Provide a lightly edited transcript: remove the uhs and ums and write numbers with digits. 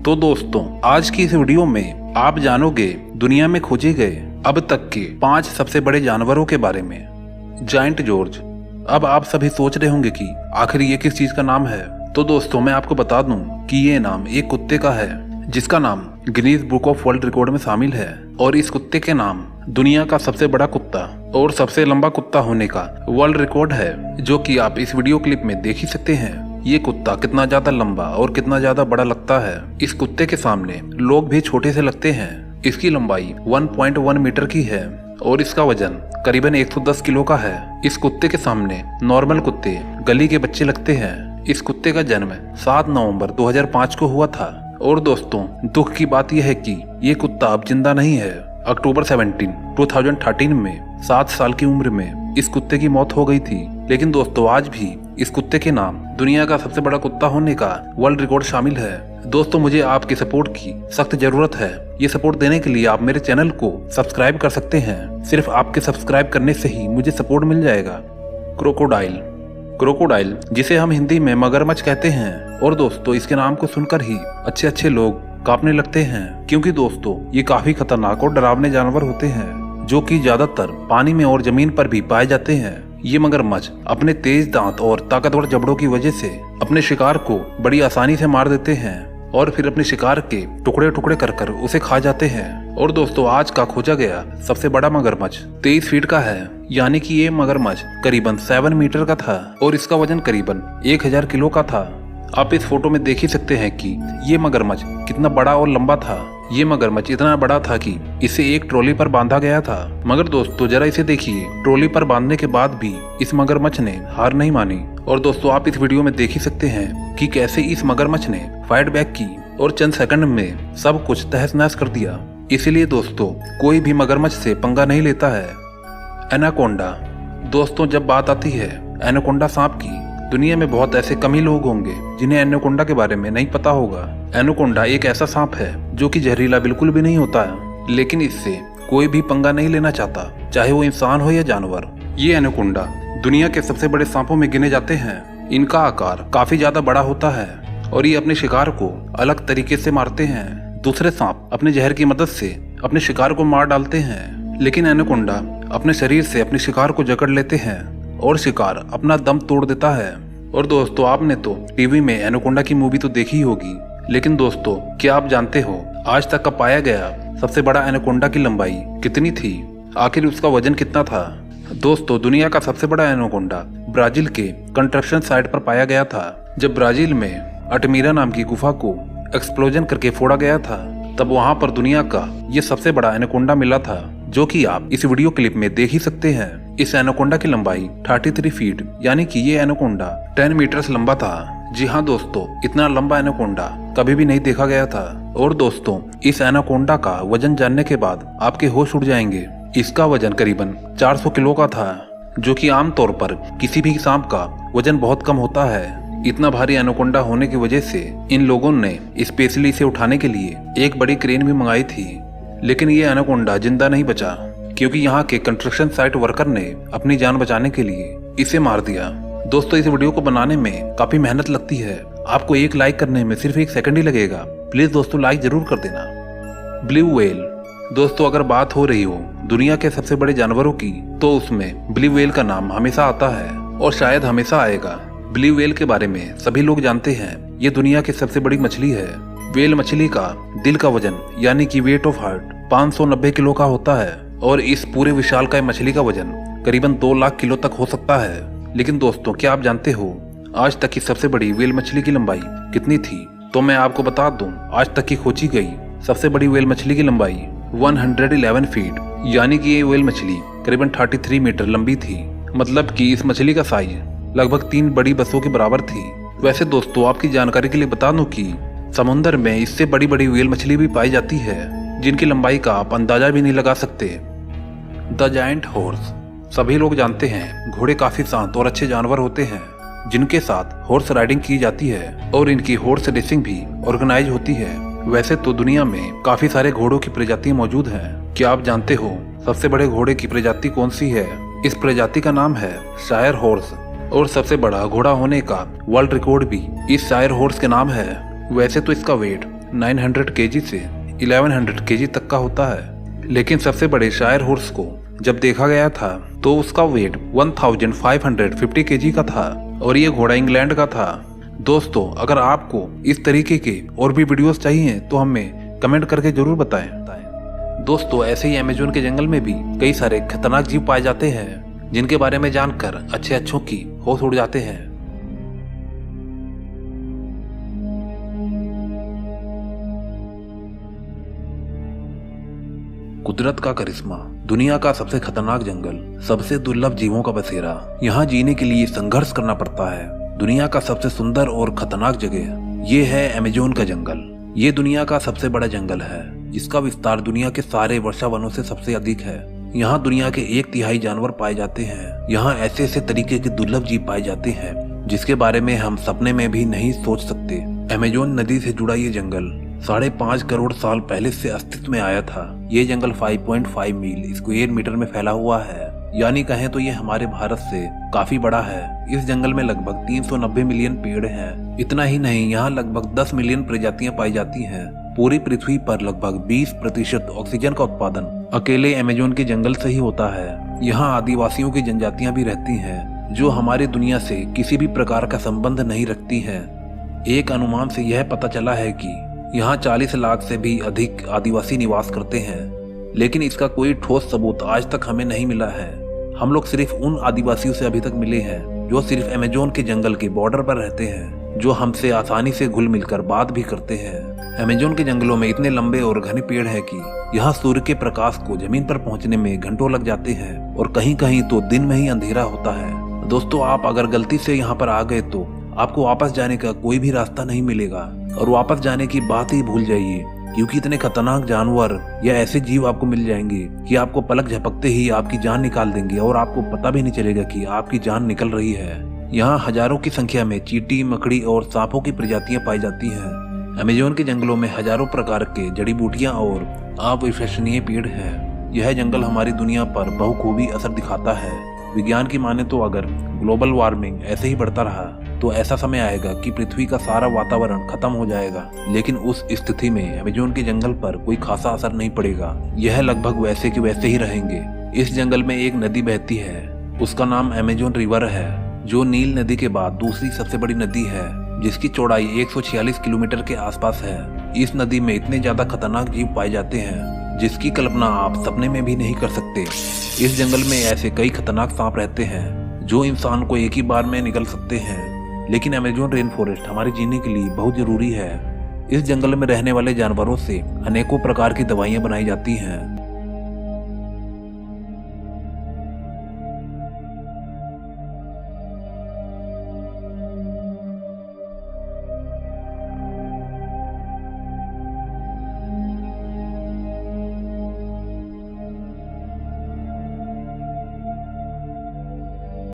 तो दोस्तों आज की इस वीडियो में आप जानोगे दुनिया में खोजे गए अब तक के 5 सबसे बड़े जानवरों के बारे में। Giant George. अब आप सभी सोच रहे होंगे कि आखिर ये किस चीज का नाम है। तो दोस्तों मैं आपको बता दूं कि ये नाम एक कुत्ते का है जिसका नाम Guinness book of world record में शामिल है। और इस कुत्ते के नाम दुनिया का सबसे बड़ा कुत्ता और सबसे लंबा कुत्ता होने का वर्ल्ड रिकॉर्ड है, जो कि आप इस वीडियो क्लिप में देख ही सकते हैं। ये कुत्ता कितना ज्यादा लंबा और कितना ज्यादा बड़ा लगता है। इस कुत्ते के सामने लोग भी छोटे से लगते हैं। इसकी लंबाई 1.1 मीटर की है और इसका वजन करीबन 110 किलो का है। इस कुत्ते के सामने नॉर्मल कुत्ते गली के बच्चे लगते हैं। इस कुत्ते का जन्म 7 नवंबर 2005 को हुआ था। और दोस्तों दुख की बात यह है कि ये कुत्ता अब जिंदा नहीं है। अक्टूबर 17, 2013 में 7 साल की उम्र में इस कुत्ते की मौत हो गई थी। लेकिन दोस्तों आज भी इस कुत्ते के नाम दुनिया का सबसे बड़ा कुत्ता होने का वर्ल्ड रिकॉर्ड शामिल है। दोस्तों मुझे आपकी सपोर्ट की सख्त जरूरत है। ये सपोर्ट देने के लिए आप मेरे चैनल को सब्सक्राइब कर सकते हैं। सिर्फ आपके सब्सक्राइब करने से ही मुझे सपोर्ट मिल जाएगा। क्रोकोडाइल। क्रोकोडाइल जिसे हम हिंदी में मगरमच्छ कहते हैं। और दोस्तों इसके नाम को सुनकर ही अच्छे लोग कांपने लगते हैं, क्योंकि दोस्तों ये काफी खतरनाक और डरावने जानवर होते हैं जो कि ज्यादातर पानी में और जमीन पर भी पाए जाते हैं। ये मगरमच्छ अपने तेज दांत और ताकतवर जबड़ों की वजह से अपने शिकार को बड़ी आसानी से मार देते हैं और फिर अपने शिकार के टुकड़े टुकड़े कर उसे खा जाते हैं। और दोस्तों आज का खोजा गया सबसे बड़ा मगरमच्छ 23 फीट का है, यानी कि ये मगरमच्छ करीबन 7 मीटर का था और इसका वजन करीबन 1000 किलो का था। आप इस फोटो में देख ही सकते हैं कि ये मगरमच्छ कितना बड़ा और लंबा था। ये मगरमच्छ इतना बड़ा था कि इसे एक ट्रॉली पर बांधा गया था। मगर दोस्तों जरा इसे देखिए, ट्रॉली पर बांधने के बाद भी इस मगरमच्छ ने हार नहीं मानी। और दोस्तों आप इस वीडियो में देख ही सकते हैं कि कैसे इस मगरमच्छ ने फाइट बैक की और चंद सेकंड में सब कुछ तहस नहस कर दिया। इसीलिए दोस्तों कोई भी मगरमच्छ से पंगा नहीं लेता है। एनाकोंडा। दोस्तों जब बात आती है एनाकोंडा सांप की, दुनिया में बहुत ऐसे कम ही लोग होंगे जिन्हें एनाकोंडा के बारे में नहीं पता होगा। एनाकोंडा एक ऐसा सांप है जो कि जहरीला बिल्कुल भी नहीं होता है, लेकिन इससे कोई भी पंगा नहीं लेना चाहता, चाहे वो इंसान हो या जानवर। ये एनाकोंडा दुनिया के सबसे बड़े सांपों में गिने जाते हैं। इनका आकार काफी ज्यादा बड़ा होता है और ये अपने शिकार को अलग तरीके से मारते हैं। दूसरे सांप अपने जहर की मदद से अपने शिकार को मार डालते हैं, लेकिन एनाकोंडा अपने शरीर से अपने शिकार को जकड़ लेते हैं और शिकार अपना दम तोड़ देता है। और दोस्तों आपने तो टीवी में एनाकोंडा की मूवी तो देखी होगी, लेकिन दोस्तों क्या आप जानते हो आज तक का पाया गया सबसे बड़ा एनाकोंडा की लंबाई कितनी थी? आखिर उसका वजन कितना था? दोस्तों दुनिया का सबसे बड़ा एनाकोंडा ब्राजील के कंस्ट्रक्शन साइट पर पाया गया था। जब ब्राजील में अल्टमीरा नाम की गुफा को एक्सप्लोजन करके फोड़ा गया था, तब वहां पर दुनिया का ये सबसे बड़ा एनाकोंडा मिला था, जो कि आप इस वीडियो क्लिप में देख ही सकते हैं। इस एनाकोंडा की लंबाई 33 फीट यानी कि ये एनाकोंडा 10 मीटर लंबा था। जी हाँ दोस्तों, इतना लंबा एनाकोंडा कभी भी नहीं देखा गया था। और दोस्तों इस एनाकोंडा का वजन जानने के बाद आपके होश उड़ जाएंगे। इसका वजन करीबन 400 किलो का था, जो कि आमतौर पर किसी भी सांप का वजन बहुत कम होता है। इतना भारी एनाकोंडा होने की वजह से इन लोगों ने स्पेशली इसे उठाने के लिए एक बड़ी क्रेन भी मंगाई थी, लेकिन ये एनाकोंडा जिंदा नहीं बचा, क्योंकि यहाँ के कंस्ट्रक्शन साइट वर्कर ने अपनी जान बचाने के लिए इसे मार दिया। दोस्तों इस वीडियो को बनाने में काफी मेहनत लगती है। आपको एक लाइक करने में सिर्फ 1 सेकंड ही लगेगा। प्लीज दोस्तों लाइक जरूर कर देना। Blue whale. दोस्तों अगर बात हो रही हो दुनिया के सबसे बड़े जानवरों की, तो उसमें ब्लू व्हेल का नाम हमेशा आता है और शायद हमेशा आएगा। ब्लू व्हेल के बारे में सभी लोग जानते हैं। ये दुनिया की सबसे बड़ी मछली है। व्हेल मछली का दिल का वजन यानी कि वेट ऑफ हार्ट 590 किलो का होता है और इस पूरे विशालकाय मछली का वजन करीबन 2 लाख किलो तक हो सकता है। लेकिन दोस्तों क्या आप जानते हो आज तक की सबसे बड़ी व्हेल मछली की लंबाई कितनी थी? तो मैं आपको बता दूं, आज तक की खोजी गई सबसे बड़ी व्हेल मछली की लंबाई 111 फीट यानी कि ये व्हेल मछली करीबन 33 मीटर लंबी थी। मतलब कि इस मछली का साइज लगभग 3 बड़ी बसों के बराबर थी। वैसे दोस्तों आपकी जानकारी के लिए बता दूं कि समुद्र में इससे बड़ी बड़ी व्हेल मछली भी पाई जाती है, जिनकी लंबाई का आप अंदाजा भी नहीं लगा सकते। The giant horse. सभी लोग जानते हैं घोड़े काफी शांत और अच्छे जानवर होते हैं, जिनके साथ हॉर्स राइडिंग की जाती है और इनकी हॉर्स रेसिंग भी ऑर्गेनाइज होती है। वैसे तो दुनिया में काफी सारे घोड़ों की प्रजातियां मौजूद हैं। क्या आप जानते हो सबसे बड़े घोड़े की प्रजाति कौन सी है? इस प्रजाति का नाम है शायर हॉर्स और सबसे बड़ा घोड़ा होने का वर्ल्ड रिकॉर्ड भी इस शायर हॉर्स के नाम है। वैसे तो इसका वेट 900 केजी से 1100 केजी तक का होता है। लेकिन सबसे बड़े शायर हॉर्स को जब देखा गया था तो उसका वेट 1550 केजी का था और ये घोड़ा इंग्लैंड का था। दोस्तों, अगर आपको इस तरीके के और भी वीडियोस चाहिए तो हमें कमेंट करके जरूर बताएं। दोस्तों, ऐसे ही अमेज़न के जंगल में भी कई सारे खतरनाक जीव पाए जाते हैं जिनके बारे में जानकर अच्छे अच्छों की होश उड़ जाते हैं। कुदरत का करिश्मा, दुनिया का सबसे खतरनाक जंगल, सबसे दुर्लभ जीवों का बसेरा। यहाँ जीने के लिए संघर्ष करना पड़ता है। दुनिया का सबसे सुंदर और खतरनाक जगह ये है अमेज़न का जंगल। ये दुनिया का सबसे बड़ा जंगल है जिसका विस्तार दुनिया के सारे वर्षावनों से सबसे अधिक है। यहाँ दुनिया के 1/3 जानवर पाए जाते हैं। यहाँ ऐसे ऐसे तरीके के दुर्लभ जीव पाए जाते हैं जिसके बारे में हम सपने में भी नहीं सोच सकते। अमेज़न नदी से जुड़ा ये जंगल 5.5 करोड़ साल पहले से अस्तित्व में आया था। ये जंगल 5.5 मील स्क्वायर मीटर में फैला हुआ है, यानी कहें तो ये हमारे भारत से काफी बड़ा है। इस जंगल में लगभग 390 मिलियन पेड़ हैं। इतना ही नहीं, यहाँ लगभग 10 मिलियन प्रजातियां पाई जाती हैं। पूरी पृथ्वी पर लगभग 20% ऑक्सीजन का उत्पादन अकेले अमेज़न के जंगल से ही होता है। यहाँ आदिवासियों की जनजातियां भी रहती हैं जो हमारी दुनिया से किसी भी प्रकार का संबंध नहीं रखती हैं। एक अनुमान से यह पता चला है कि यहाँ 40 लाख से भी अधिक आदिवासी निवास करते हैं, लेकिन इसका कोई ठोस सबूत आज तक हमें नहीं मिला है। हम लोग सिर्फ उन आदिवासियों से अभी तक मिले हैं जो सिर्फ अमेज़न के जंगल के बॉर्डर पर रहते हैं, जो हमसे आसानी से घुल मिलकर बात भी करते हैं। अमेज़न के जंगलों में इतने लंबे और घने पेड़ हैं कि यहाँ सूर्य के प्रकाश को जमीन पर पहुँचने में घंटों लग जाते हैं और कहीं कहीं तो दिन में ही अंधेरा होता है। दोस्तों, आप अगर गलती से यहाँ पर आ गए तो आपको वापस जाने का कोई भी रास्ता नहीं मिलेगा और वापस जाने की बात ही भूल जाइए, क्योंकि इतने खतरनाक जानवर या ऐसे जीव आपको मिल जाएंगे कि आपको पलक झपकते ही आपकी जान निकाल देंगे और आपको पता भी नहीं चलेगा कि आपकी जान निकल रही है। यहाँ हजारों की संख्या में चींटी, मकड़ी और सांपों की प्रजातियां पाई जाती हैं। अमेज़न के जंगलों में हजारों प्रकार के जड़ी बूटियां और अविश्वसनीय पेड़ हैं। यह जंगल हमारी दुनिया पर बहुखूबी असर दिखाता है। विज्ञान की माने तो अगर ग्लोबल वार्मिंग ऐसे ही बढ़ता रहा तो ऐसा समय आएगा कि पृथ्वी का सारा वातावरण खत्म हो जाएगा, लेकिन उस स्थिति में अमेज़न के जंगल पर कोई खासा असर नहीं पड़ेगा। यह लगभग वैसे के वैसे ही रहेंगे। इस जंगल में एक नदी बहती है, उसका नाम अमेज़न रिवर है, जो नील नदी के बाद दूसरी सबसे बड़ी नदी है, जिसकी चौड़ाई 146 किलोमीटर के आसपास है। इस नदी में इतने ज्यादा खतरनाक जीव पाए जाते हैं जिसकी कल्पना आप सपने में भी नहीं कर सकते। इस जंगल में ऐसे कई खतरनाक सांप रहते हैं जो इंसान को एक ही बार में निगल सकते हैं, लेकिन अमेज़न रेन फॉरेस्ट हमारे जीने के लिए बहुत जरूरी है। इस जंगल में रहने वाले जानवरों से अनेकों प्रकार की दवाइयां बनाई जाती हैं